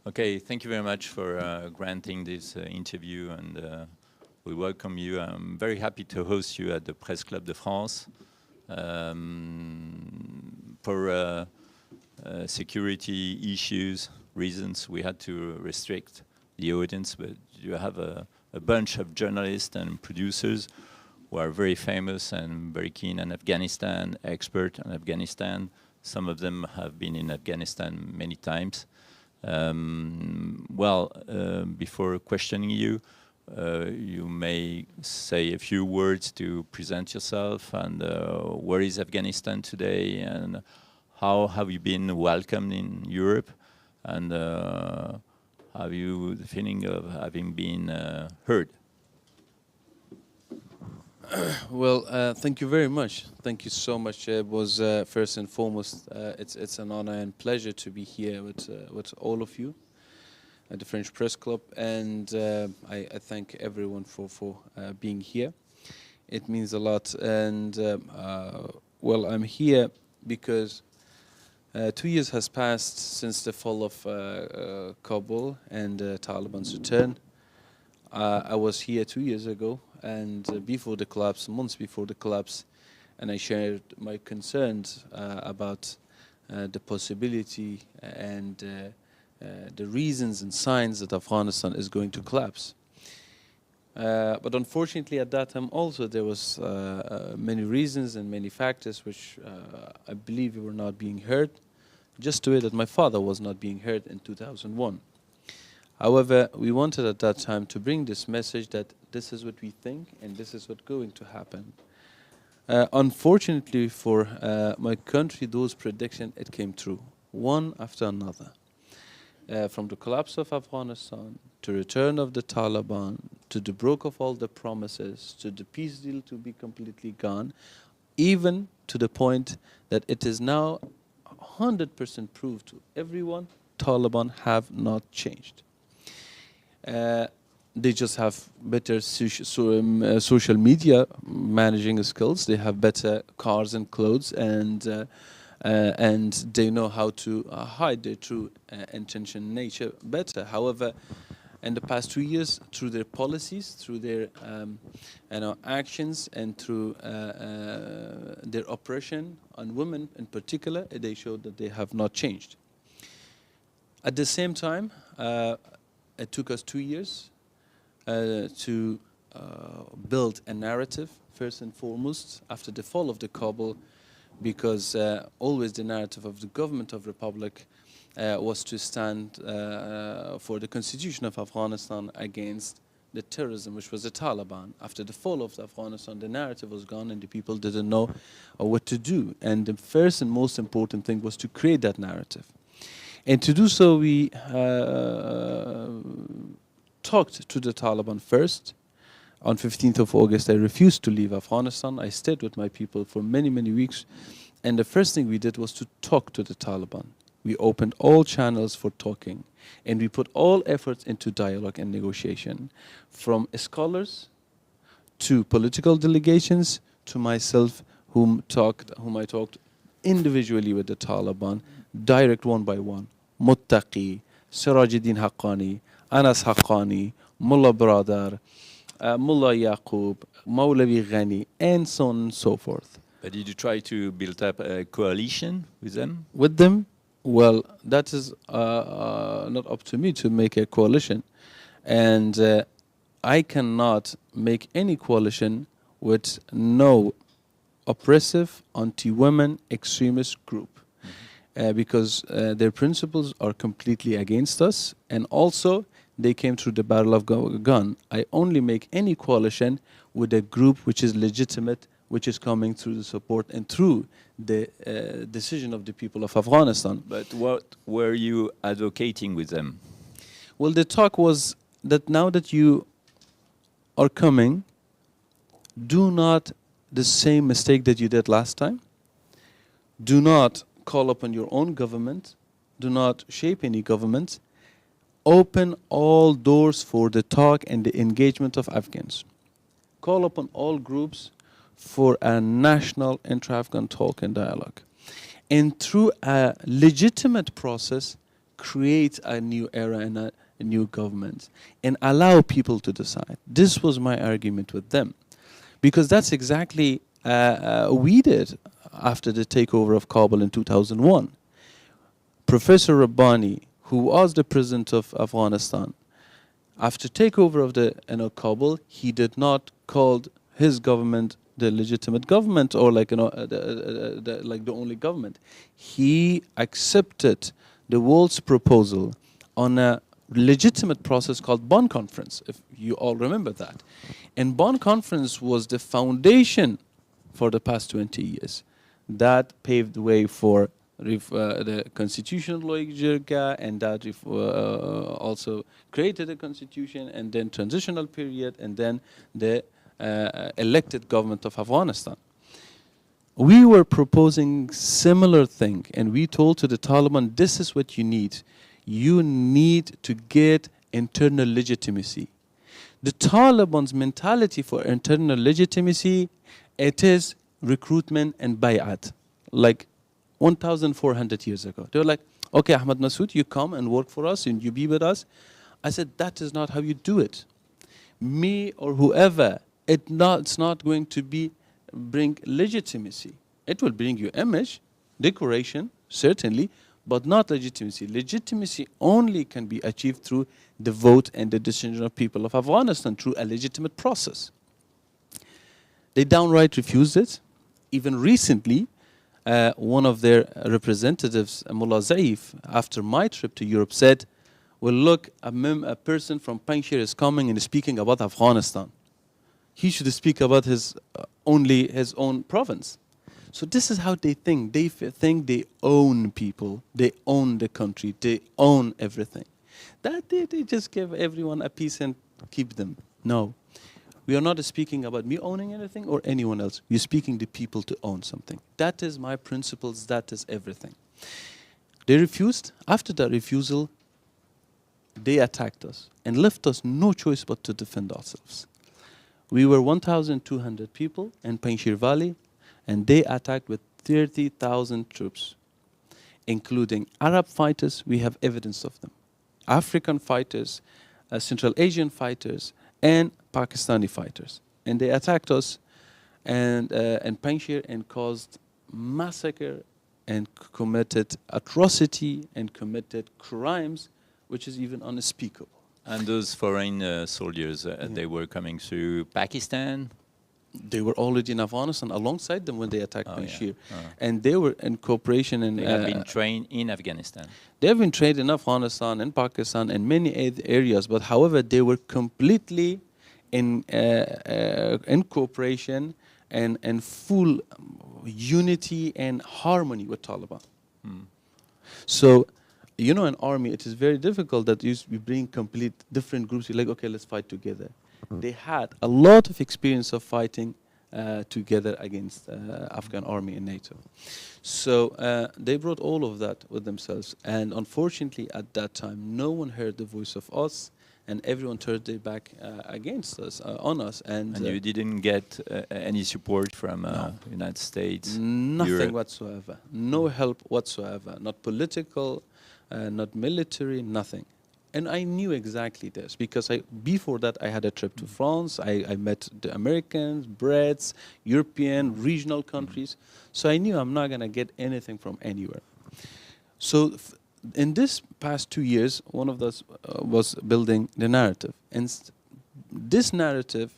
Okay, thank you very much for granting this interview, and we welcome you. I'm very happy to host you at the Press Club de France. For security issues reasons, we had to restrict the audience, but you have a bunch of journalists and producers who are very famous and very keen on Afghanistan, expert on Afghanistan. Some of them have been in Afghanistan many times. Before questioning you, you may say a few words to present yourself and where is Afghanistan today and how have you been welcomed in Europe, and have you the feeling of having been heard? Well, thank you very much. Thank you so much. It was first and foremost, it's an honor and pleasure to be here with all of you at the French Press Club, and I thank everyone for being here. It means a lot, and well, I'm here because 2 years has passed since the fall of Kabul and Taliban's return. I was here 2 years ago, and before the collapse, months before the collapse, and I shared my concerns about the possibility and the reasons and signs that Afghanistan is going to collapse. But unfortunately, at that time also there was many reasons and many factors which I believe were not being heard, just the way that my father was not being heard in 2001. However, we wanted at that time to bring this message that this is what we think and this is what's going to happen. Unfortunately for my country, those predictions, it came true, one after another. From the collapse of Afghanistan, to return of the Taliban, to the break of all the promises, to the peace deal to be completely gone, even to the point that it is now 100% proved to everyone, Taliban have not changed. They just have better social media managing skills. They have better cars and clothes, and they know how to hide their true intention nature better. However, in the past 2 years, through their policies, through their actions, and through their oppression on women in particular, they showed that they have not changed. At the same time, it took us 2 years to build a narrative, first and foremost, after the fall of the Kabul, because always the narrative of the government of Republic was to stand for the constitution of Afghanistan against the terrorism, which was the Taliban. After the fall of Afghanistan, the narrative was gone and the people didn't know what to do. And the first and most important thing was to create that narrative. And to do so, we talked to the Taliban first. On 15th of August, I refused to leave Afghanistan. I stayed with my people for many, many weeks. And the first thing we did was to talk to the Taliban. We opened all channels for talking. And we put all efforts into dialogue and negotiation. From scholars to political delegations to myself, whom I talked individually with the Taliban, direct one by one. Muttaqi, Sirajuddin Haqqani, Anas Haqqani, Mullah Baradar, Mullah Yaqub, Maulavi Ghani, and so on and so forth. But did you try to build up a coalition with them? With them? Well, that is not up to me to make a coalition. And I cannot make any coalition with no oppressive, anti-women extremist group. Because their principles are completely against us, and also they came through the battle of gun. I only make any coalition with a group which is legitimate, which is coming through the support and through the decision of the people of Afghanistan. But what were you advocating with them? Well, the talk was that now that you are coming, do not the same mistake that you did last time. Do not call upon your own government. Do not shape any government. Open all doors for the talk and the engagement of Afghans. Call upon all groups for a national intra-Afghan talk and dialogue. And through a legitimate process, create a new era and a new government and allow people to decide. This was my argument with them. Because that's exactly we did after the takeover of Kabul in 2001. Professor Rabbani, who was the president of Afghanistan, after takeover of the Kabul, he did not call his government the legitimate government or like the only government. He accepted the world's proposal on a legitimate process called Bonn Conference, if you all remember that. And Bonn Conference was the foundation for the past 20 years. That paved the way for the constitutional logica, and that also created a constitution, and then transitional period, and then the elected government of Afghanistan. We were proposing similar thing, and we told to the Taliban, this is what you need. You need to get internal legitimacy. The Taliban's mentality for internal legitimacy, it is recruitment and bay'at, like 1,400 years ago. They were like, okay, Ahmad Massoud, you come and work for us and you be with us. I said, that is not how you do it. Me or whoever, it's not going to bring legitimacy. It will bring you image, decoration, certainly, but not legitimacy. Legitimacy only can be achieved through the vote and the decision of people of Afghanistan through a legitimate process. They downright refused it. Even recently, one of their representatives, Mullah Zaif, after my trip to Europe said, well, look, a person from Panjshir is coming and is speaking about Afghanistan. He should speak about only his own province. So this is how they think. They think they own people. They own the country. They own everything. That they just give everyone a piece and keep them. No. We are not speaking about me owning anything or anyone else. We're speaking the people to own something. That is my principles. That is everything. They refused. After that refusal, they attacked us and left us no choice but to defend ourselves. We were 1,200 people in Panjshir Valley, and they attacked with 30,000 troops, including Arab fighters. We have evidence of them. African fighters, Central Asian fighters, and Pakistani fighters. And they attacked us in Panjshir and caused massacre and committed atrocity and committed crimes, which is even unspeakable. And those foreign soldiers, they were coming through Pakistan? They were already in Afghanistan alongside them when they attacked Panjshir. And they were in cooperation. And they have been trained in Afghanistan? They have been trained in Afghanistan and Pakistan and many areas. But however, they were completely in cooperation and full unity and harmony with Taliban. So, you know, in army, it is very difficult that you bring complete different groups. You're like, okay, let's fight together. They had a lot of experience of fighting together against Afghan army and NATO. So they brought all of that with themselves. And unfortunately, at that time, no one heard the voice of us, and everyone turned their back against us, on us. And you didn't get any support from United States? Nothing Europe. whatsoever. No help whatsoever. Not political, not military, nothing. And I knew exactly this because before that I had a trip to France. I met the Americans, Brits, European, regional countries. So I knew I'm not going to get anything from anywhere. So in this past 2 years, one of us was building the narrative. And this narrative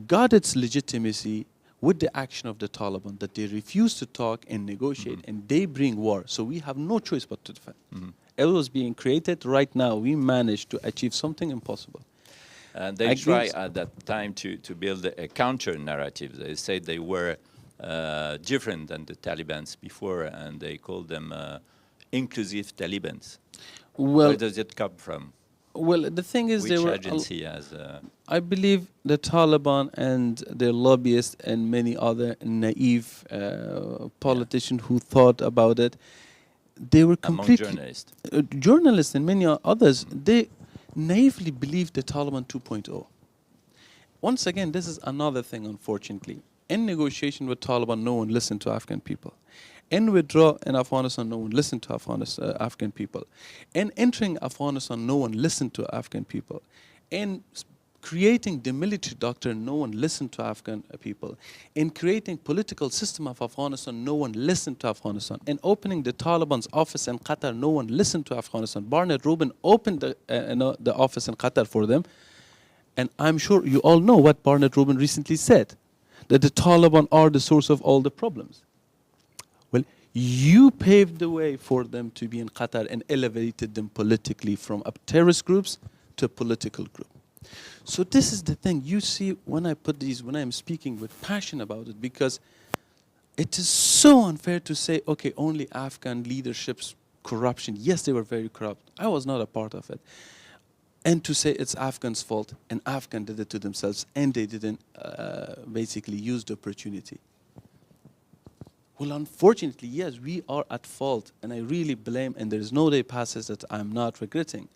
got its legitimacy with the action of the Taliban, that they refuse to talk and negotiate, and they bring war. So we have no choice but to defend. It was being created. Right now, we managed to achieve something impossible. And they tried at that time to build a counter narrative. They said they were different than the Taliban's before, and they called them inclusive Talibans. Well, where does it come from? Well, the thing is, which agency has? I believe the Taliban and their lobbyists and many other naive politicians who thought about it, they were completely journalists and many others. They naively believed the Taliban 2.0. Once again, this is another thing. Unfortunately, in negotiation with Taliban, no one listened to Afghan people. In withdrawal in Afghanistan, no one listened to Afghan people. In entering Afghanistan, no one listened to Afghan people. In creating the military doctrine, no one listened to Afghan people. In creating political system of Afghanistan, no one listened to Afghanistan. In opening the Taliban's office in Qatar, no one listened to Afghanistan. Barnett Rubin opened the office in Qatar for them. And I'm sure you all know what Barnett Rubin recently said, that the Taliban are the source of all the problems. Well, you paved the way for them to be in Qatar and elevated them politically from terrorist groups to a political group. So this is the thing. You see, when I put these, when I'm speaking with passion about it, because it is so unfair to say, okay, only Afghan leadership's corruption. Yes, they were very corrupt. I was not a part of it. And to say it's Afghans' fault, and Afghan did it to themselves, and they didn't basically use the opportunity. Well, unfortunately, yes, we are at fault, and I really blame, and there is no day passes that I'm not regretting.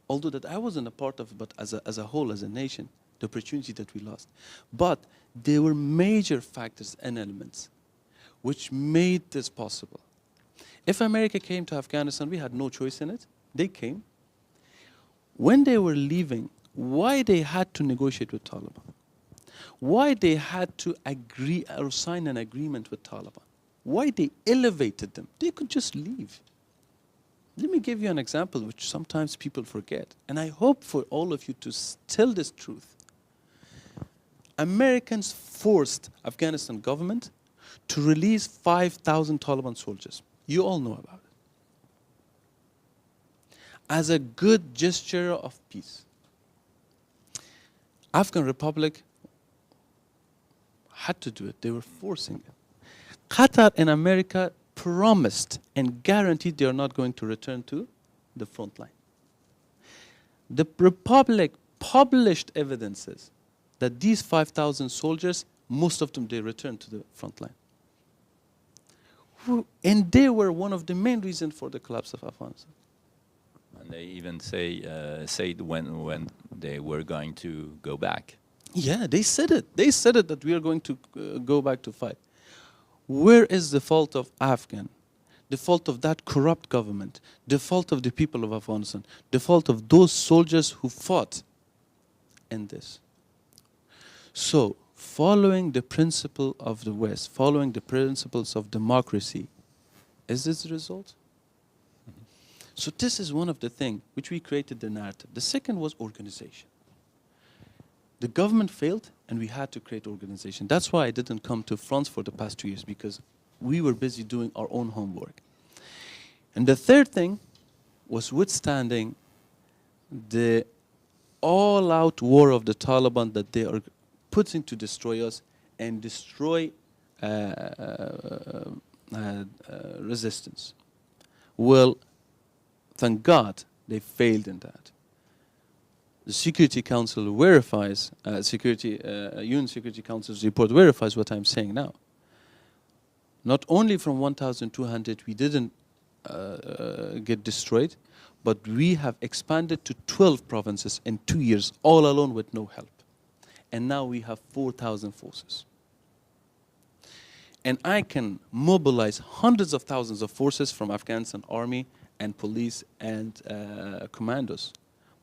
Although that I wasn't a part of it, but as a whole, as a nation, the opportunity that we lost. But there were major factors and elements which made this possible. If America came to Afghanistan, we had no choice in it. They came. When they were leaving, why they had to negotiate with Taliban? Why they had to agree or sign an agreement with Taliban? Why they elevated them? They could just leave. Let me give you an example which sometimes people forget. And I hope for all of you to tell this truth. Americans forced Afghanistan government to release 5,000 Taliban soldiers. You all know about it. As a good gesture of peace. Afghan Republic had to do it. They were forcing it. Qatar and America promised and guaranteed they are not going to return to the front line. The Republic published evidences that these 5,000 soldiers, most of them, they returned to the front line. And they were one of the main reasons for the collapse of Afghanistan. And they even said when they were going to go back. Yeah, they said it. They said it that we are going to go back to fight. Where is the fault of Afghan? The fault of that corrupt government? The fault of the people of Afghanistan? The fault of those soldiers who fought in this? So, following the principle of the West, following the principles of democracy, is this the result? Mm-hmm. So this is one of the things which we created the narrative. The second was organization. The government failed, and we had to create organization. That's why I didn't come to France for the past 2 years, because we were busy doing our own homework. And the third thing was withstanding the all-out war of the Taliban that they are putting to destroy us and destroy resistance. Well, thank God they failed in that. The Security Council verifies, UN Security Council's report verifies what I'm saying now. Not only from 1,200 we didn't get destroyed, but we have expanded to 12 provinces in 2 years, all alone with no help. And now we have 4,000 forces. And I can mobilize hundreds of thousands of forces from Afghanistan army and police and commandos.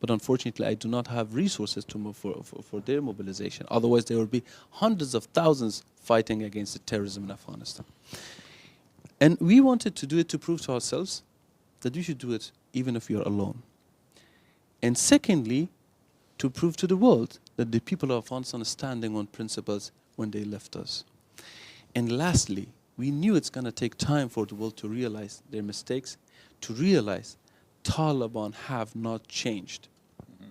But unfortunately, I do not have resources to move for their mobilization. Otherwise, there will be hundreds of thousands fighting against the terrorism in Afghanistan. And we wanted to do it to prove to ourselves that we should do it even if we are alone. And secondly, to prove to the world that the people of Afghanistan are standing on principles when they left us. And lastly, we knew it's going to take time for the world to realize their mistakes, to realize Taliban have not changed,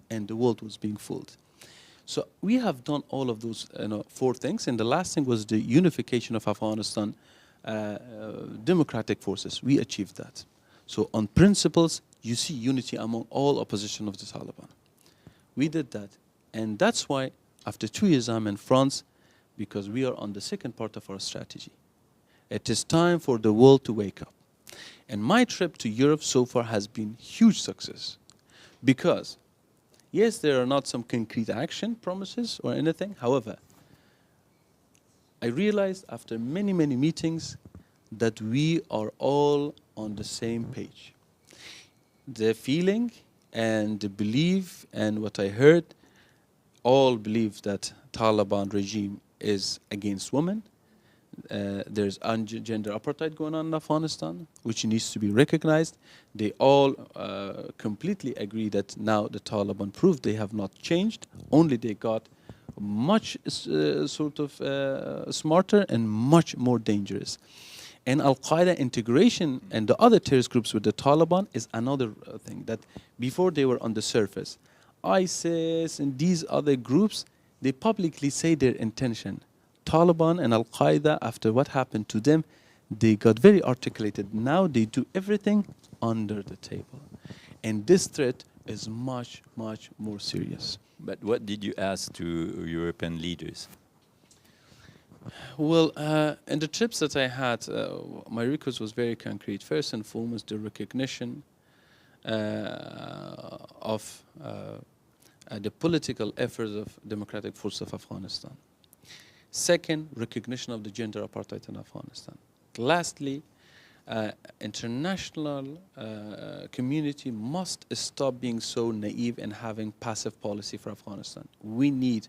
and the world was being fooled. So we have done all of those 4 things, and the last thing was the unification of Afghanistan democratic forces. We achieved that. So on principles, you see unity among all opposition of the Taliban. We did that, and that's why after 2 years I'm in France, because we are on the second part of our strategy. It is time for the world to wake up. And my trip to Europe so far has been huge success, because yes, there are not some concrete action promises or anything. However, I realized after many, many meetings that we are all on the same page. The feeling and the belief and what I heard, all believe that Taliban regime is against women. There's gender apartheid going on in Afghanistan, which needs to be recognized. They all completely agree that now the Taliban proved they have not changed, only they got much smarter and much more dangerous. And Al-Qaeda integration and the other terrorist groups with the Taliban is another thing, that before they were on the surface. ISIS and these other groups, they publicly say their intention. Taliban and Al-Qaeda, after what happened to them, they got very articulated. Now they do everything under the table. And this threat is much, much more serious. But what did you ask to European leaders? Well, in the trips that I had, my request was very concrete. First and foremost, the recognition of the political efforts of Democratic Forces of Afghanistan. Second, recognition of the gender apartheid in Afghanistan. Lastly, international community must stop being so naive and having passive policy for Afghanistan. We need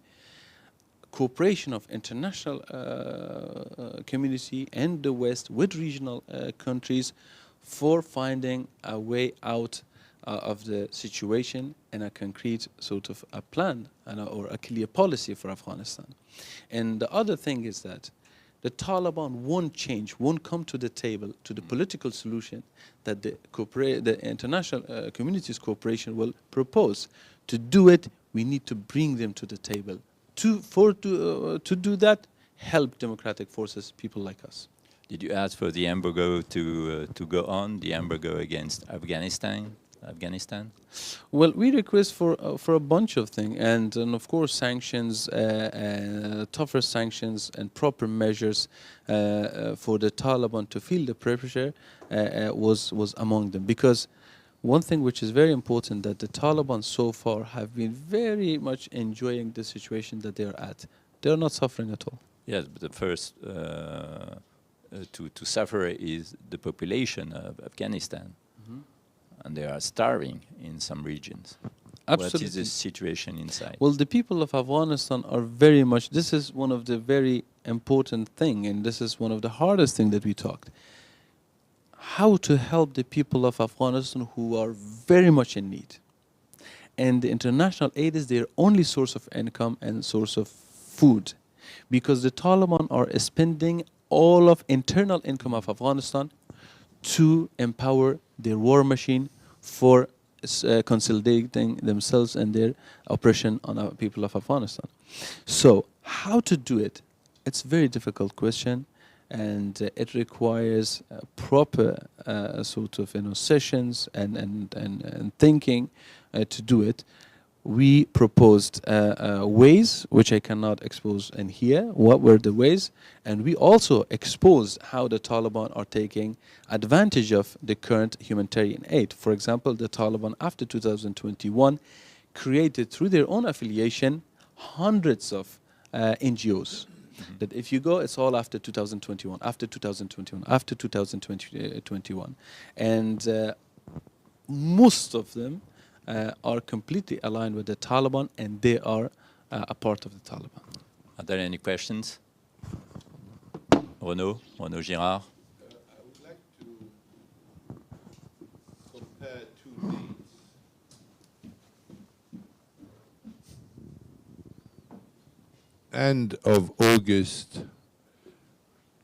cooperation of international community and the West with regional countries for finding a way out of the situation and a concrete sort of a plan or a clear policy for Afghanistan. And the other thing is that the Taliban won't change, won't come to the table, to the political solution that the international community's cooperation will propose. To do it, we need to bring them to the table. To do that, help democratic forces, people like us. Did you ask for the embargo to go on, the embargo against Afghanistan? Well, we request for a bunch of things, and of course sanctions, tougher sanctions and proper measures for the Taliban to feel the pressure was among them. Because one thing which is very important, that the Taliban so far have been very much enjoying the situation that they are at. They are not suffering at all. Yes, but the first to suffer is the population of Afghanistan. And they are starving in some regions. Absolutely. What is the situation inside? Well, the people of Afghanistan are very much, this is one of the very important thing, and this is one of the hardest thing that we talked. How to help the people of Afghanistan who are very much in need. And the international aid is their only source of income and source of food. Because the Taliban are spending all of internal income of Afghanistan to empower their war machine for consolidating themselves and their oppression on our people of Afghanistan. So how to do it? It's a very difficult question, and it requires proper sort of sessions and thinking to do it. We proposed ways, which I cannot expose in here, what were the ways, and we also exposed how the Taliban are taking advantage of the current humanitarian aid. For example, the Taliban after 2021 created through their own affiliation hundreds of NGOs. That if you go, it's all after 2021, after 2021, after 2021. And most of them are completely aligned with the Taliban, and they are a part of the Taliban. Are there any questions? Renaud Girard. I would like to compare two dates. End of August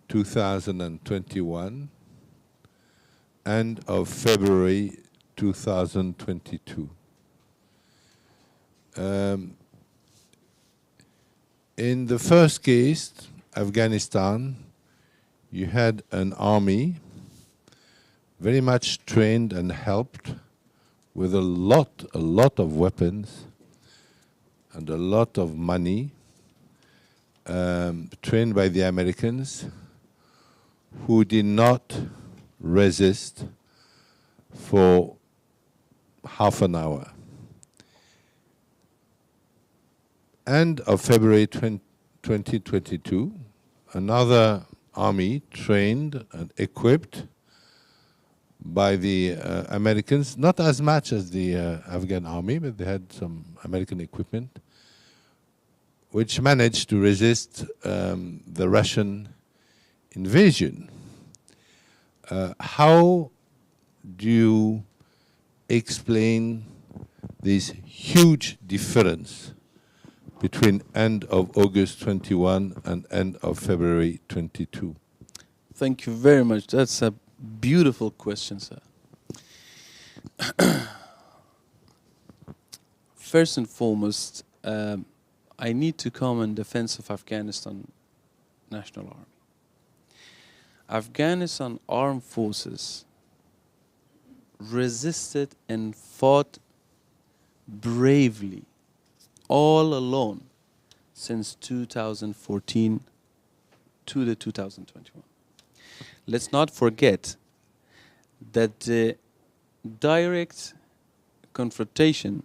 2021, end of February 2022. In the first case, Afghanistan, you had an army very much trained and helped with a lot of weapons and a lot of money, trained by the Americans, who did not resist for half an hour. End of February 2022, another army trained and equipped by the Americans, not as much as the Afghan army, but they had some American equipment, which managed to resist the Russian invasion. How do you explain this huge difference between end of August 21 and end of February 22? Thank you very much. That's a beautiful question, sir. First and foremost, I need to come in defense of Afghanistan National Army. Afghanistan armed forces resisted and fought bravely all alone since 2014 to the 2021. Let's not forget that the direct confrontation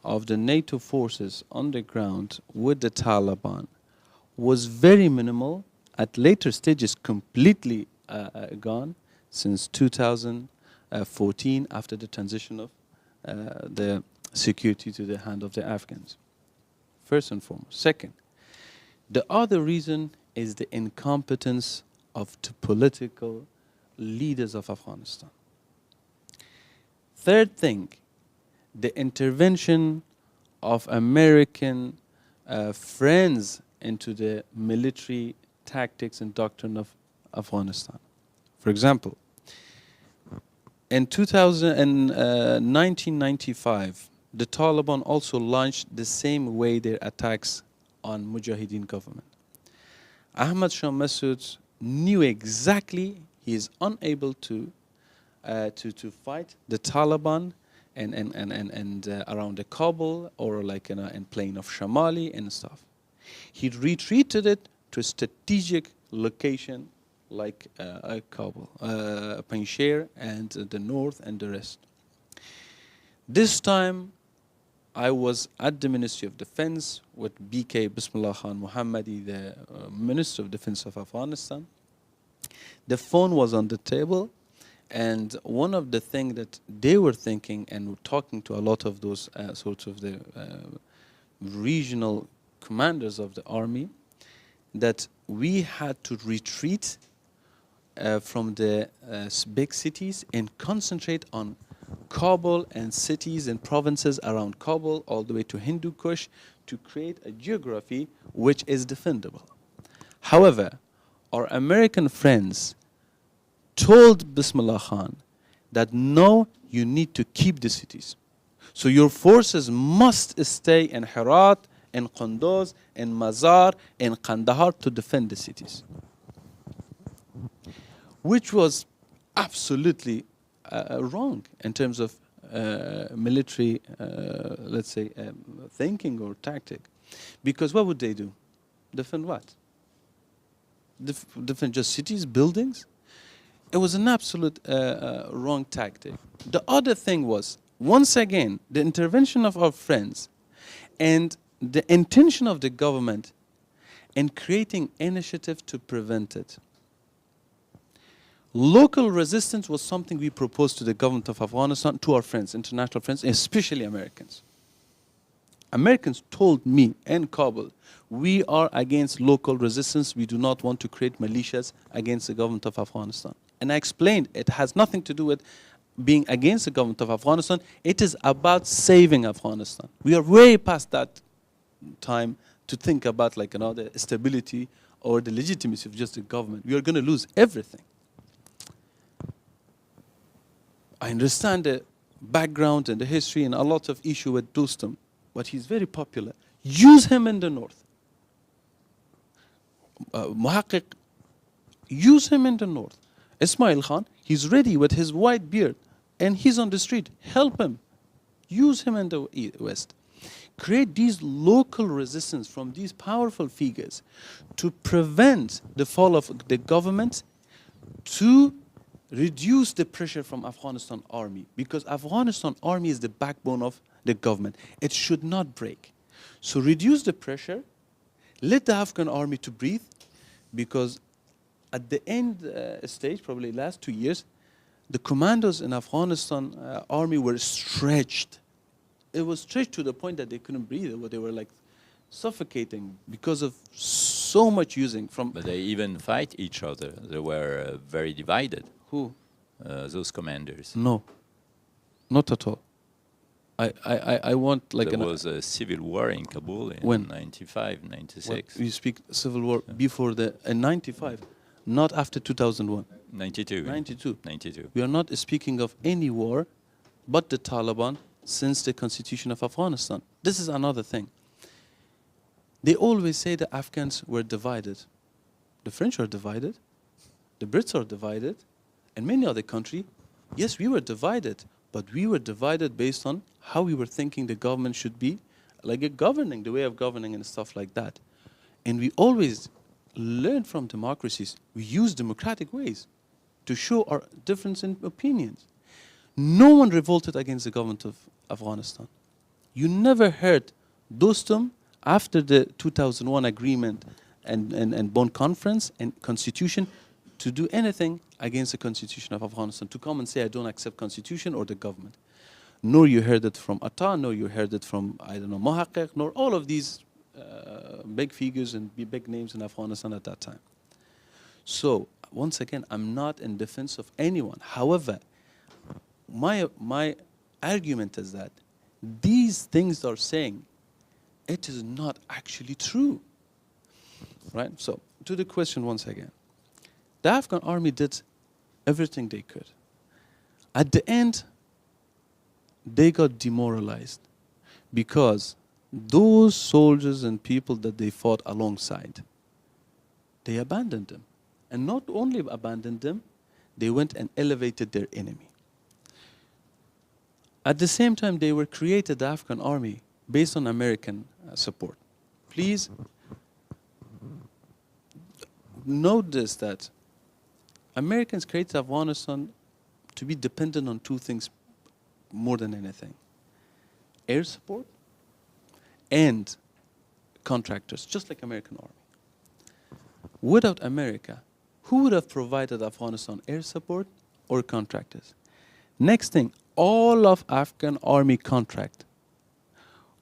of the NATO forces on the ground with the Taliban was very minimal, at later stages completely gone since 2014 after the transition of the security to the hand of the Afghans. First and foremost. Second, the other reason is the incompetence of the political leaders of Afghanistan. Third thing, the intervention of American friends into the military tactics and doctrine of Afghanistan. For example, in 1995, the Taliban also launched the same way their attacks on Mujahideen government. Ahmad Shah Massoud knew exactly he is unable to fight the Taliban and around the Kabul or like in plain of Shamali and stuff. He retreated it to a strategic location like Kabul, Panjshir and the north and the rest. This time I was at the Ministry of Defense with BK Bismillah Khan Muhammadi, the Minister of Defense of Afghanistan. The phone was on the table, and one of the things that they were thinking and talking to a lot of those sorts of the regional commanders of the army, that we had to retreat from the big cities and concentrate on Kabul and cities and provinces around Kabul all the way to Hindu Kush to create a geography which is defendable. However, our American friends told Bismillah Khan that no, you need to keep the cities. So your forces must stay in Herat, in Qunduz, in Mazar, in Kandahar to defend the cities. Which was absolutely wrong in terms of military, let's say, thinking or tactic. Because what would they do? Defend what? Defend just cities, buildings? It was an absolute wrong tactic. The other thing was, once again, the intervention of our friends and the intention of the government in creating initiative to prevent it. Local resistance was something we proposed to the government of Afghanistan, to our friends, international friends, especially Americans. Americans told me in Kabul, we are against local resistance. We do not want to create militias against the government of Afghanistan. And I explained it has nothing to do with being against the government of Afghanistan. It is about saving Afghanistan. We are way past that time to think about like the stability or the legitimacy of just the government. We are going to lose everything. I understand the background and the history and a lot of issue with Dostum, but he's very popular. Use him in the north. Muhaqqiq, use him in the north. Ismail Khan, he's ready with his white beard and he's on the street. Help him. Use him in the west. Create these local resistance from these powerful figures to prevent the fall of the government, to reduce the pressure from Afghanistan army, because Afghanistan army is the backbone of the government. It should not break. So reduce the pressure, let the Afghan army to breathe, because at the end stage, probably last 2 years, the commandos in Afghanistan army were stretched. It was stretched to the point that they couldn't breathe. They were like suffocating because of so much using from. But they even fight each other. They were very divided. Who? Those commanders. No, not at all. I want like there was a civil war in Kabul in when? 95, 96. What, you speak civil war before the 95, not after 2001. 92. 92. 92. We are not speaking of any war but the Taliban since the constitution of Afghanistan. This is another thing. They always say the Afghans were divided. The French are divided. The Brits are divided. And many other countries. Yes, we were divided. But we were divided based on how we were thinking the government should be, like a governing, the way of governing and stuff like that. And we always learn from democracies. We use democratic ways to show our difference in opinions. No one revolted against the government of Afghanistan. You never heard Dostum after the 2001 agreement and Bonn Conference and constitution to do anything against the constitution of Afghanistan, to come and say, I don't accept constitution or the government. Nor you heard it from Atta, nor you heard it from, I don't know, Mohaqiq, nor all of these big figures and big names in Afghanistan at that time. So, once again, I'm not in defense of anyone. However, my argument is that these things they're saying, it is not actually true. Right? So, to the question once again. The Afghan army did everything they could. At the end, they got demoralized because those soldiers and people that they fought alongside, they abandoned them. And not only abandoned them, they went and elevated their enemy. At the same time, they were created the Afghan army based on American support. Please note this, that Americans created Afghanistan to be dependent on two things more than anything: air support and contractors, just like American army. Without America, who would have provided Afghanistan air support or contractors? Next thing, all of Afghan army contract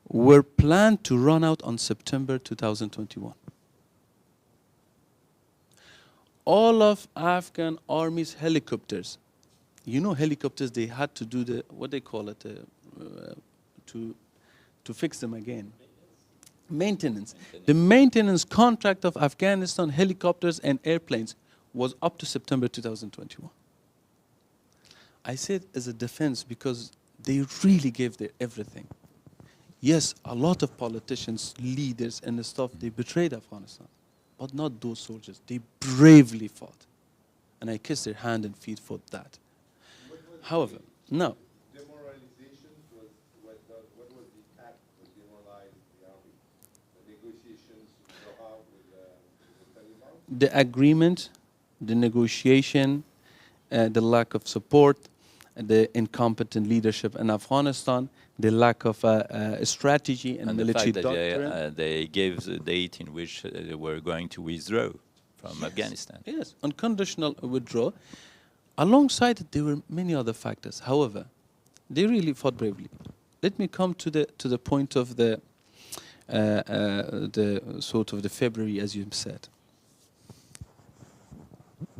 were planned to run out on September 2021. All of Afghan army's helicopters, you know, helicopters, they had to do the, what they call it, to fix them again. Maintenance. The maintenance contract of Afghanistan helicopters and airplanes was up to September 2021. I said as a defense because they really gave their everything. Yes, a lot of politicians, leaders and the stuff, they betrayed Afghanistan. But not those soldiers. They bravely fought. And I kiss their hand and feet for that. However, no. Demoralization was what was the act that demoralized the army? The negotiations with the Taliban? The agreement, the negotiation, the lack of support, the incompetent leadership in Afghanistan, the lack of strategy and military the doctrine. fact that they gave the date in which they were going to withdraw from Afghanistan. Yes, unconditional withdrawal. Alongside it, there were many other factors. However, they really fought bravely. Let me come to the point of the sort of the February, as you said.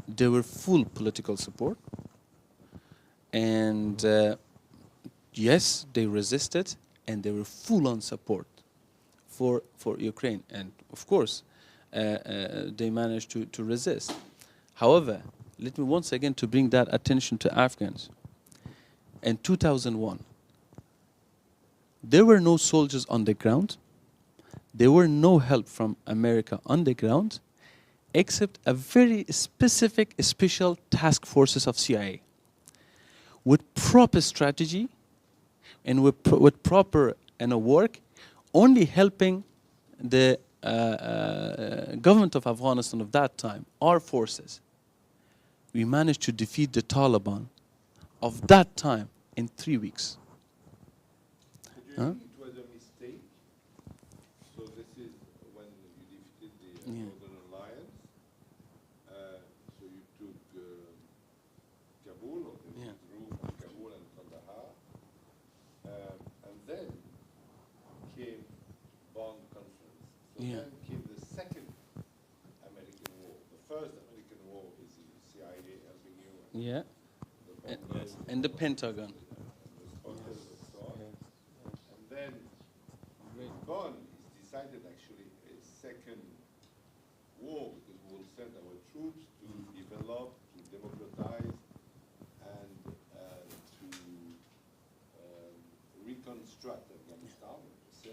There were full political support, and yes, they resisted, and they were full on support for Ukraine, and of course, they managed to resist. However, let me once again to bring that attention to Afghans. In 2001, there were no soldiers on the ground. There were no help from America on the ground, except a very specific special task forces of CIA. With proper strategy and with proper work, only helping the government of Afghanistan of that time, our forces, we managed to defeat the Taliban of that time in 3 weeks. It was a mistake. So this is when you defeated the Northern Alliance. Yeah. then came the second American war. The first American war is the CIA helping you. Yeah. The bunkers, And the Pentagon. the bunkers and so on. And then in Bonn, it's decided actually a second war because we will send our troops to develop, to democratize, and to reconstruct Afghanistan, per se.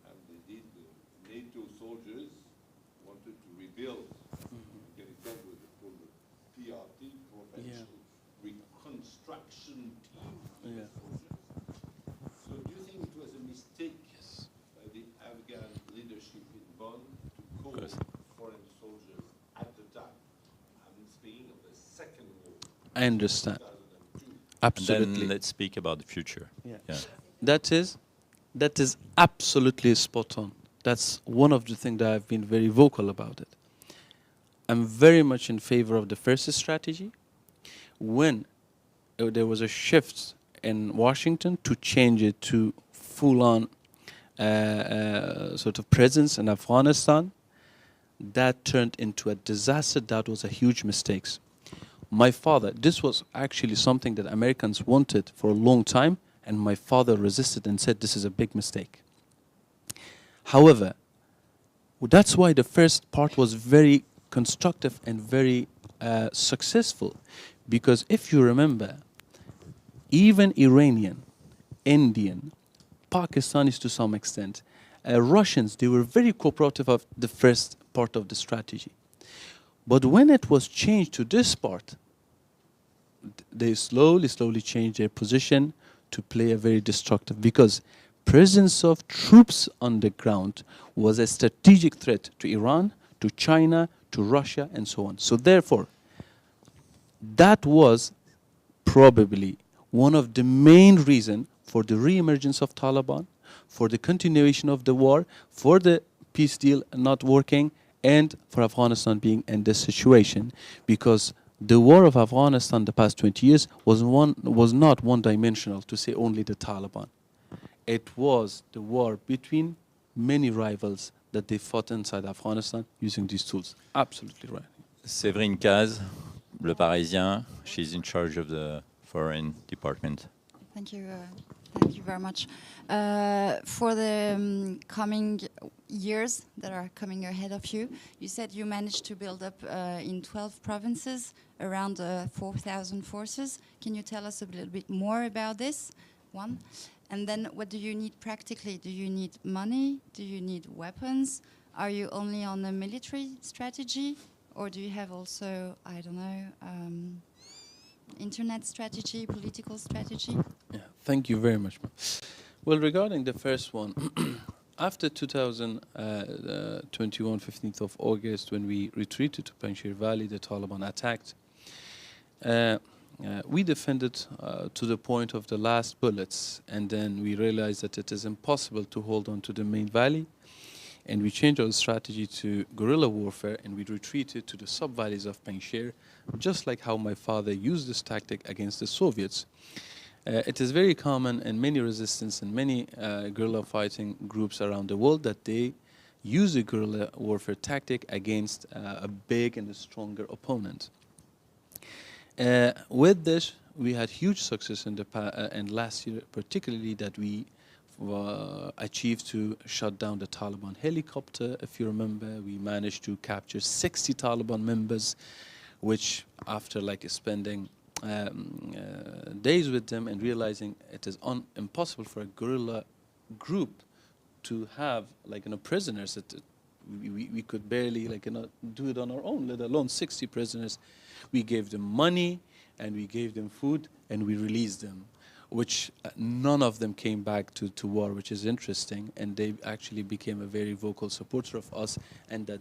And they did. The NATO soldiers wanted to rebuild Afghanistan with called the PRT, Provincial Reconstruction Team. Yeah. Soldiers. So do you think it was a mistake by the Afghan leadership in Bonn to call course. foreign soldiers at the time? I'm speaking of the Second War, I understand. 2002. And Absolutely. then let's speak about the future. Yeah. Yeah. That is absolutely spot on. That's one of the things that I've been very vocal about it. I'm very much in favor of the first strategy. When there was a shift in Washington to change it to full-on sort of presence in Afghanistan, that turned into a disaster. That was a huge mistake. My father, this was actually something that Americans wanted for a long time, and my father resisted and said this is a big mistake. However, that's why the first part was very constructive and very successful, because if you remember, even Iranian, Indian, Pakistanis to some extent, Russians, they were very cooperative of the first part of the strategy. But when it was changed to this part, they slowly changed their position to play a very destructive, because presence of troops on the ground was a strategic threat to Iran, to China, to Russia, and so on. So therefore, that was probably one of the main reasons for the re-emergence of Taliban, for the continuation of the war, for the peace deal not working, and for Afghanistan being in this situation, because the war of Afghanistan the past 20 years was not one-dimensional to say only the Taliban. It was the war between many rivals that they fought inside Afghanistan using these tools. Absolutely right. Séverine Caz, Le Parisien, she's in charge of the foreign department. Thank you very much. For the coming years that are coming ahead of you, you said you managed to build up in 12 provinces around 4,000 forces. Can you tell us a little bit more about this? One. And then what do you need practically? Do you need money? Do you need weapons? Are you only on a military strategy? Or do you have also, I don't know, internet strategy, political strategy? Yeah, thank you very much. Well, regarding the first one, after 2021, 15th of August, when we retreated to Panjshir Valley, the Taliban attacked. We defended to the point of the last bullets, and then we realized that it is impossible to hold on to the main valley, and we changed our strategy to guerrilla warfare, and we retreated to the sub-valleys of Panjshir, just like how my father used this tactic against the Soviets. It is very common in many resistance and many guerrilla fighting groups around the world that they use the guerrilla warfare tactic against a big and a stronger opponent. With this, we had huge success in the and last year, particularly that we achieved to shut down the Taliban helicopter. If you remember, we managed to capture 60 Taliban members, which after like spending days with them and realizing it is impossible for a guerrilla group to have prisoners. That we could barely do it on our own, let alone 60 prisoners. We gave them money and we gave them food and we released them, which none of them came back to war, which is interesting. And they actually became a very vocal supporter of us, and that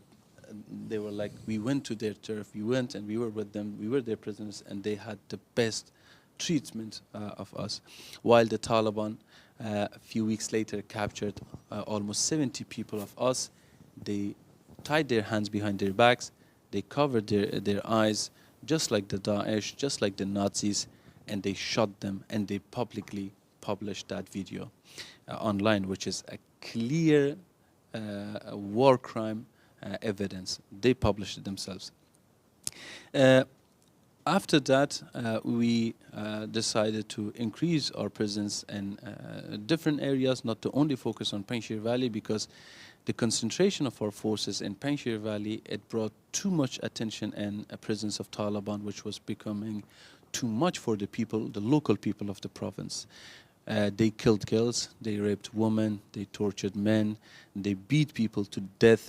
they were like, we went to their turf, we went and we were with them, we were their prisoners, and they had the best treatment of us. While the Taliban, a few weeks later, captured almost 70 people of us. They tied their hands behind their backs, they covered their eyes, just like the Daesh, just like the Nazis, and they shot them, and they publicly published that video online, which is a clear war crime evidence. They published it themselves. After that, we decided to increase our presence in different areas, not to only focus on Panjshir Valley, because the concentration of our forces in Panjshir Valley, it brought too much attention and a presence of Taliban, which was becoming too much for the people, the local people of the province. They killed girls, they raped women, they tortured men, they beat people to death.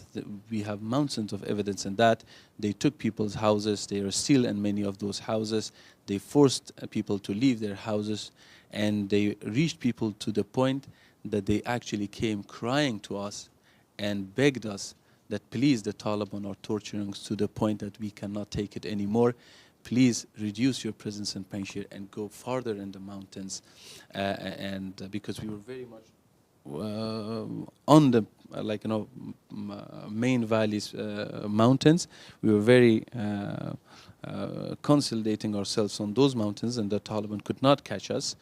We have mountains of evidence in that. They took people's houses, they are still in many of those houses. They forced people to leave their houses, and they reached people to the point that they actually came crying to us and begged us that please, the Taliban are torturing us to the point that we cannot take it anymore. Please reduce your presence in Panjshir and go farther in the mountains. Because we were very much on the main valleys, mountains. We were very consolidating ourselves on those mountains, and the Taliban could not catch us.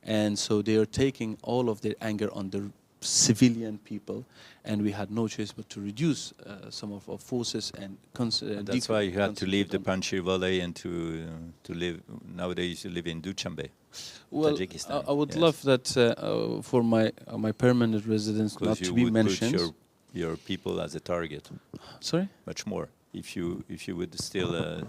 And so they are taking all of their anger on the civilian people, and we had no choice but to reduce some of our forces and that's why you had to leave the Panjshir Valley and to live, nowadays you live in Dushanbe, well, Tajikistan. I would love that for my permanent residence not to be mentioned. Put your people as a target. Sorry? Much more. If you would still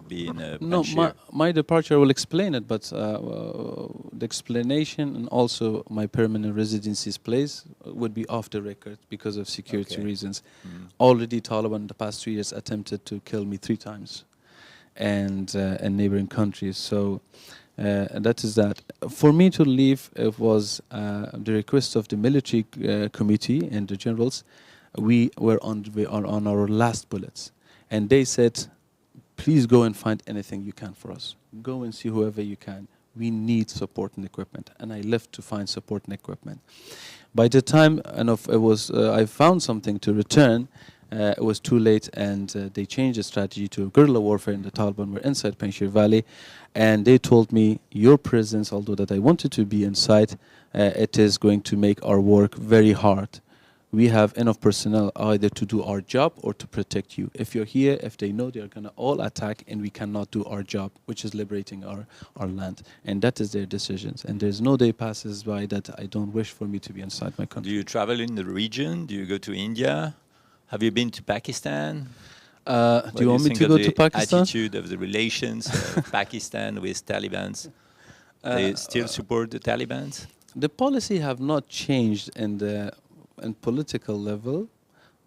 be in a no, my departure will explain it, but the explanation and also my permanent residency's place would be off the record because of security reasons. Already Taliban in the past 3 years attempted to kill me 3 times, and in neighboring countries. So that is that. For me to leave, it was the request of the military committee and the generals. We were on our last bullets, and they said, please go and find anything you can for us. Go and see whoever you can. We need support and equipment. And I left to find support and equipment. By the time I found something to return, it was too late, and they changed the strategy to guerrilla warfare, and the Taliban were inside Panjshir Valley. And they told me, your presence, although that I wanted to be inside, it is going to make our work very hard. We have enough personnel either to do our job or to protect you. If you're here, if they know, they're going to all attack, and we cannot do our job, which is liberating our land. And that is their decisions. And there's no day passes by that I don't wish for me to be inside my country. Do you travel in the region? Do you go to India? Have you been to Pakistan? Do you want me to go to Pakistan? Attitude of the relations of Pakistan with Taliban? They still support the Taliban? The policy have not changed in the political level,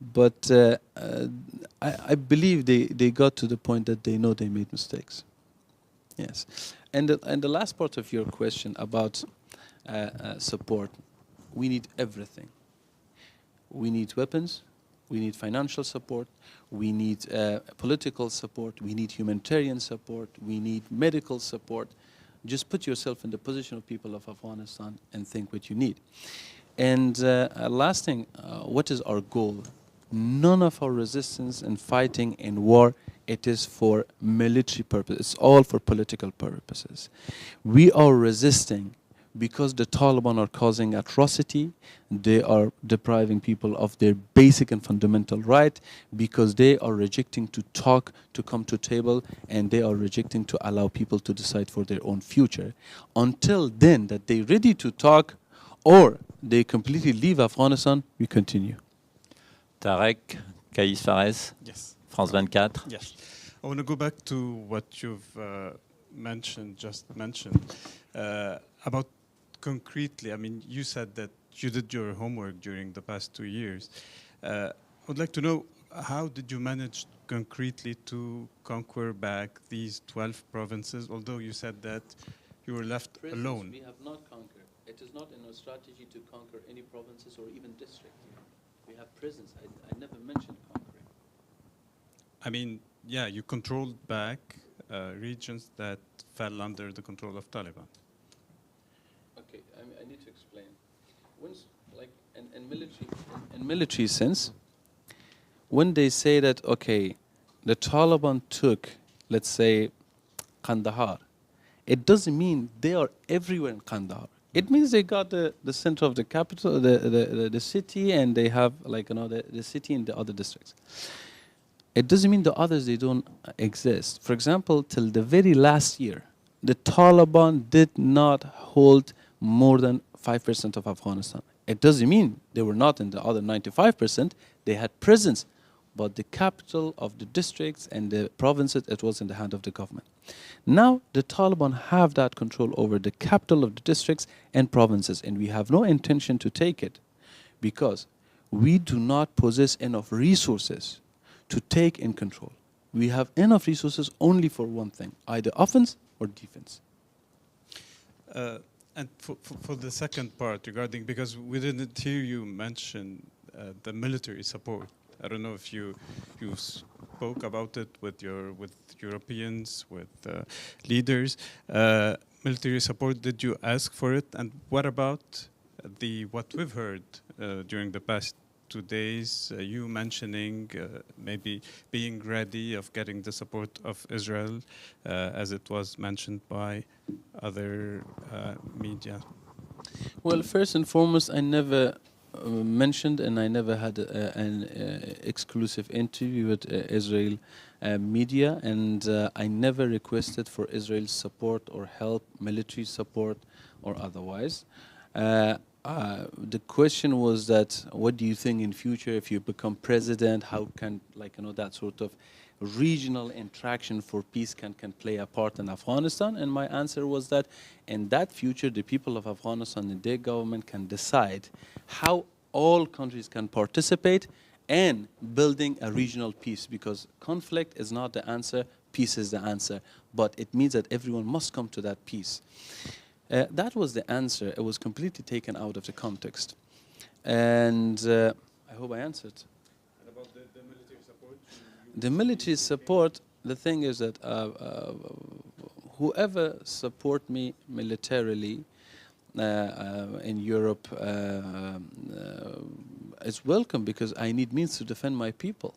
but I believe they got to the point that they know they made mistakes. Yes, and the last part of your question about support, we need everything. We need weapons, we need financial support, we need political support, we need humanitarian support, we need medical support. Just put yourself in the position of people of Afghanistan and think what you need. And last thing, what is our goal? None of our resistance and fighting in war, it is for military purpose. It's all for political purposes. We are resisting because the Taliban are causing atrocity. They are depriving people of their basic and fundamental right, because they are rejecting to talk, to come to table, and they are rejecting to allow people to decide for their own future. Until then, that they're ready to talk, or they completely leave Afghanistan, we continue. Tarek, Kais Fares, Yes. France 24. Yes. I want to go back to what you've just mentioned about concretely. I mean, you said that you did your homework during the past 2 years. I would like to know, how did you manage concretely to conquer back these 12 provinces, although you said that you were left alone? We have not conquered. It is not in our strategy to conquer any provinces or even districts. We have prisons. I never mentioned conquering. I mean, yeah, you controlled back regions that fell under the control of Taliban. Okay, I need to explain. Once, like in military sense, when they say that, okay, the Taliban took, let's say, Kandahar, it doesn't mean they are everywhere in Kandahar. It means they got the center of the capital, the city, and they have like the city and the other districts. It doesn't mean the others they don't exist. For example, till the very last year, the Taliban did not hold more than 5% of Afghanistan. It doesn't mean they were not in the other 95%. They had presence, but the capital of the districts and the provinces, it was in the hand of the government. Now the Taliban have that control over the capital of the districts and provinces, and we have no intention to take it because we do not possess enough resources to take in control. We have enough resources only for one thing, either offense or defense. And for the second part regarding, because we didn't hear you mention the military support. I don't know if you spoke about it with Europeans, with leaders. Military support, did you ask for it? And what about what we've heard during the past 2 days, you mentioning maybe being ready of getting the support of Israel, as it was mentioned by other media? Well, first and foremost, I never mentioned and I never had an exclusive interview with Israel media, and I never requested for Israel's support or help, military support or otherwise. The question was that, what do you think in future if you become president, how can that sort of regional interaction for peace can play a part in Afghanistan? And my answer was that in that future, the people of Afghanistan and their government can decide how all countries can participate in building a regional peace, because conflict is not the answer, peace is the answer. But it means that everyone must come to that peace. That was the answer. It was completely taken out of the context. And I hope I answered. And about the military support? The military support, the thing is that whoever support me militarily in Europe is welcome, because I need means to defend my people.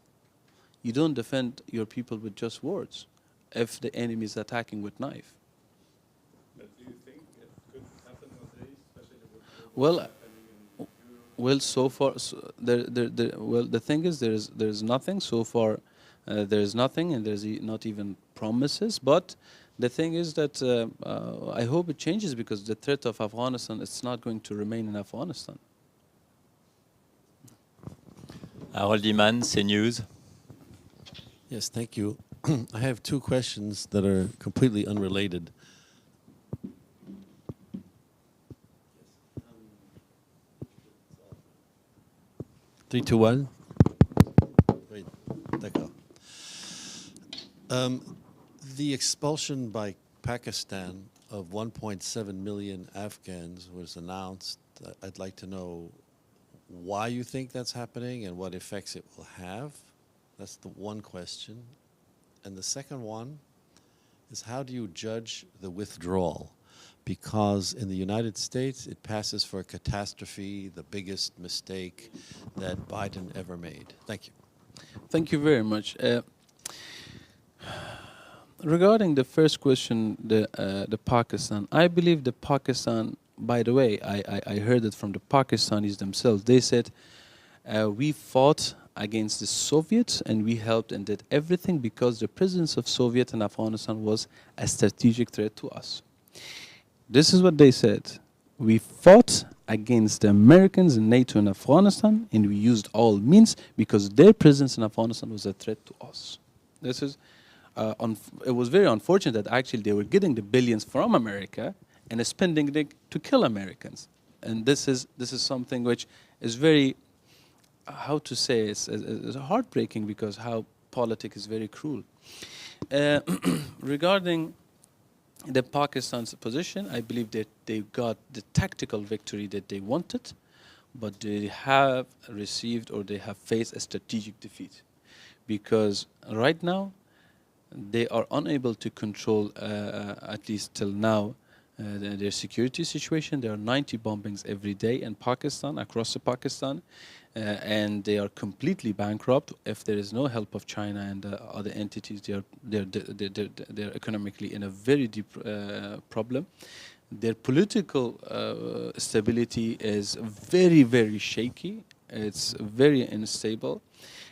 You don't defend your people with just words if the enemy is attacking with knife. Well, so far, the thing is, there's nothing so far. There's nothing, and there's not even promises. But the thing is that I hope it changes, because the threat of Afghanistan, it's not going to remain in Afghanistan. Harold Iman, CNews. Yes, thank you. I have two questions that are completely unrelated. 3, 2, 1. Great. D'accord. The expulsion by Pakistan of 1.7 million Afghans was announced. I'd like to know why you think that's happening and what effects it will have. That's the one question. And the second one is, how do you judge the withdrawal? Because in the United States, it passes for a catastrophe, the biggest mistake that Biden ever made. Thank you. Thank you very much. Regarding the first question, the Pakistan, I believe the Pakistan, by the way, I heard it from the Pakistanis themselves. They said, we fought against the Soviets and we helped and did everything because the presence of Soviet in Afghanistan was a strategic threat to us. This is what they said. We fought against the Americans and NATO in Afghanistan, and we used all means because their presence in Afghanistan was a threat to us. This is, it was very unfortunate that actually they were getting the billions from America and spending it to kill Americans. And this is something which is very, how to say, it's heartbreaking, because how politics is very cruel. Regarding the Pakistan's position, I believe that they got the tactical victory that they wanted, but they have received, or they have faced, a strategic defeat. Because right now, they are unable to control, at least till now, their security situation. There are 90 bombings every day in Pakistan, across the Pakistan, and they are completely bankrupt. If there is no help of China and other entities, they're economically in a very deep problem. Their political stability is very, very shaky. It's very unstable,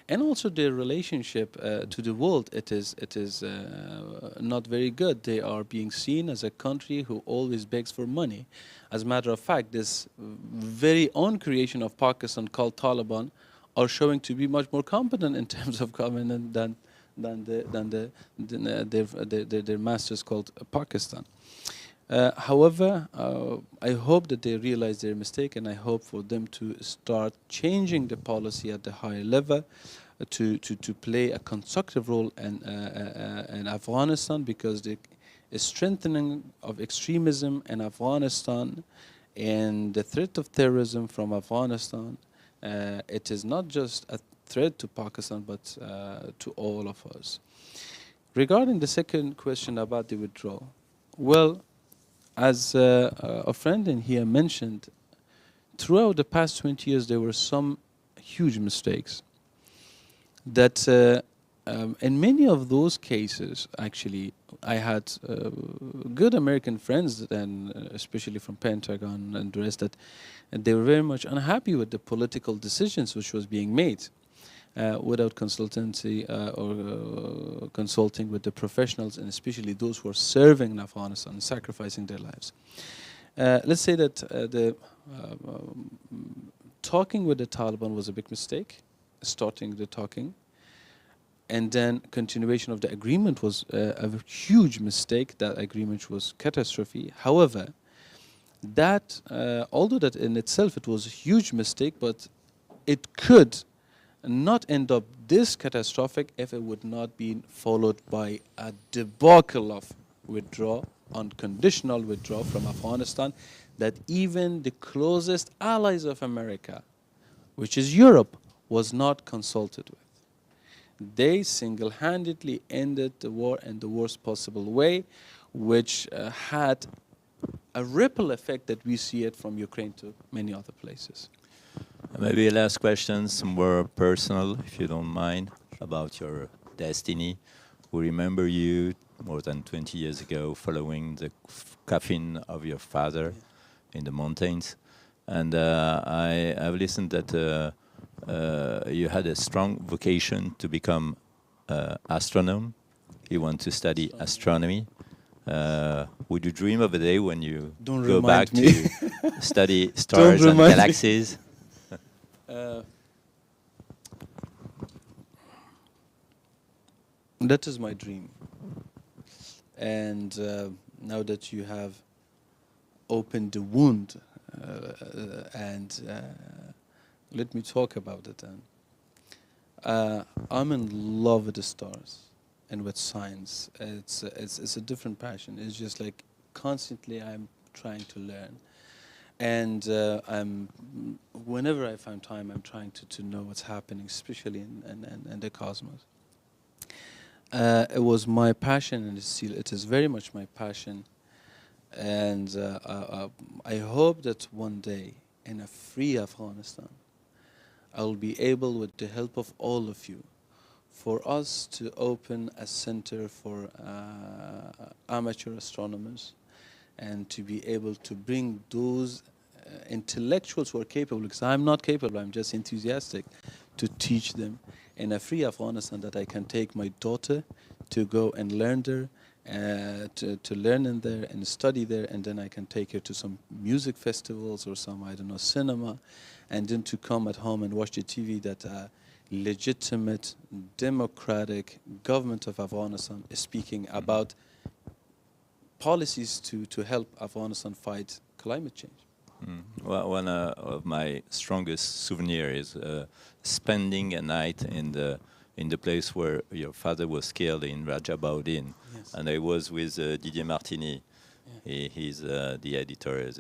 and also their relationship to the world. It is not very good. They are being seen as a country who always begs for money. As a matter of fact, this very own creation of Pakistan called Taliban are showing to be much more competent in terms of government than their masters called Pakistan. However, I hope that they realize their mistake, and I hope for them to start changing the policy at the higher level to play a constructive role in Afghanistan, because the strengthening of extremism in Afghanistan and the threat of terrorism from Afghanistan, it is not just a threat to Pakistan but to all of us. Regarding the second question about the withdrawal, well, as a friend in here mentioned, throughout the past 20 years there were some huge mistakes that in many of those cases, actually, I had good American friends, and especially from Pentagon and the rest, that they were very much unhappy with the political decisions which was being made without consultancy or consulting with the professionals, and especially those who are serving in Afghanistan and sacrificing their lives. Let's say that talking with the Taliban was a big mistake, starting the talking. And then continuation of the agreement was a huge mistake. That agreement was catastrophe. However, that although that in itself it was a huge mistake, but it could not end up this catastrophic if it would not be followed by a debacle of withdrawal, unconditional withdrawal from Afghanistan, that even the closest allies of America, which is Europe, was not consulted with. They single-handedly ended the war in the worst possible way, which had a ripple effect that we see it from Ukraine to many other places. Maybe last question, some more personal, if you don't mind, about your destiny. We remember you more than 20 years ago following the coffin of your father in the mountains. And I've listened that you had a strong vocation to become astronomer. You want to study astronomy. Would you dream of a day when you go back to study stars and galaxies? That is my dream. And now that you have opened the wound and let me talk about it then. I'm in love with the stars and with science. It's a different passion. It's just like constantly I'm trying to learn. And whenever I find time, I'm trying to know what's happening, especially in the cosmos. It was my passion, and it is very much my passion. And I hope that one day, in a free Afghanistan, I will be able, with the help of all of you, for us to open a center for amateur astronomers, and to be able to bring those intellectuals who are capable, because I'm not capable, I'm just enthusiastic, to teach them in a free Afghanistan, that I can take my daughter to go and learn there, to learn in there and study there, and then I can take her to some music festivals or some, I don't know, cinema, and then to come at home and watch the TV that a legitimate, democratic government of Afghanistan is speaking about policies to help Afghanistan fight climate change. Well, one of my strongest souvenirs is spending a night in the place where your father was killed in Rajabaudin, yes. And I was with Didier Martini. Yeah. He's the editor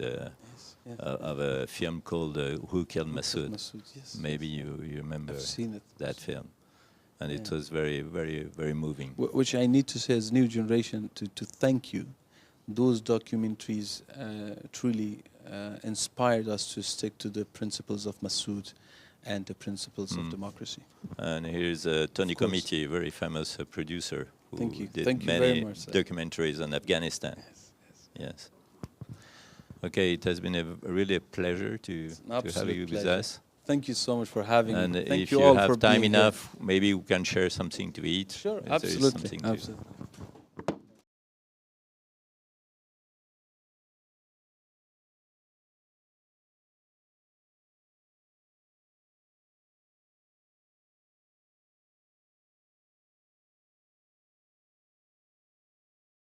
of a film called Who Killed Massoud. Yes. Maybe you remember that film. And it was very, very, very moving. Which I need to say as new generation to thank you. Those documentaries truly inspired us to stick to the principles of Massoud and the principles of democracy. And here's Tony Comiti, a very famous producer who did Thank you many very much, documentaries on Afghanistan. Yes. Okay, it has been really a pleasure to have you with us. Thank you so much for having and me. Thank if you you all have for time being enough, maybe we can share something to eat. Sure, if there is absolutely. something to- Absolutely.